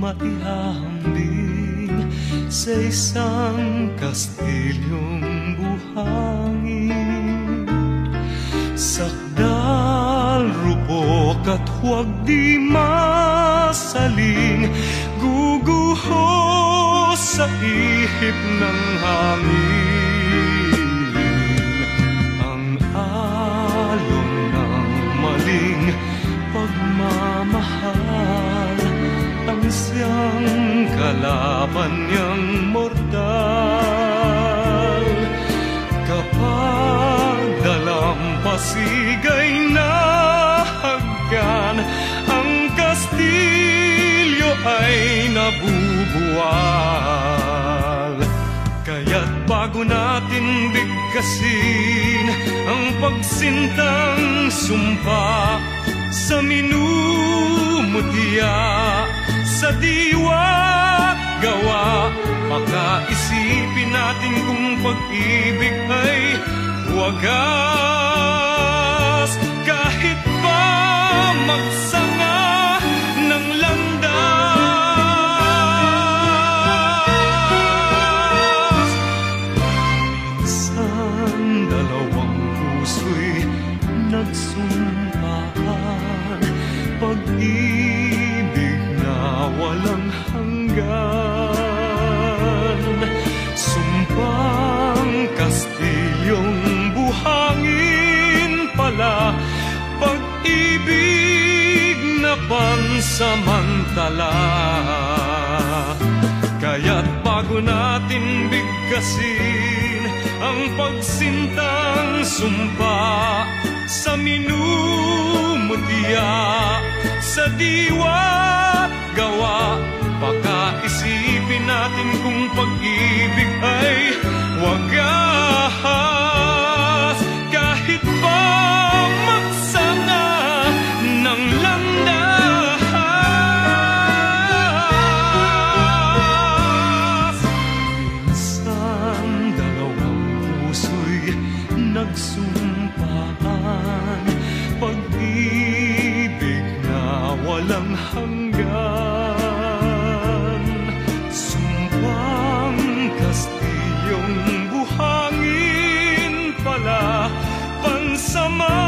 maihahambing sa isang kastilyong buhangin. Sakdal, rupok at huwag di masaling, guguho sa ihip ng hangin. Ang alon ng maling pagmamahal, ang siyang kalaban niyang mortal. Kapag dalampasigay na haggan, ang kastilyo ay nabubuwal. Kaya't bago natin bigkasin ang pagsintang sumpa sa minumutya, sa diwa gawa, pakaisipin natin kung pag-ibig ay wagas. Kahit pa magsanga ng landas, minsan dalawang puso'y nagsumpaan, pag-ibig na walang hanggan. Sumpang kastilyong buhangin pala, pag-ibig na pansamantala. Kaya't bago natin bigkasin ang pagsintang sumpa sa minumutya, sa diwa gawa, pakaisipin natin kung pag-ibig ay wagas. Kahit pa magsanga ng landas, minsan dalawang puso'y nagsumpaan, pag-ibig na walang hanggan. Sumpang kastilyong buhangin pala, pansama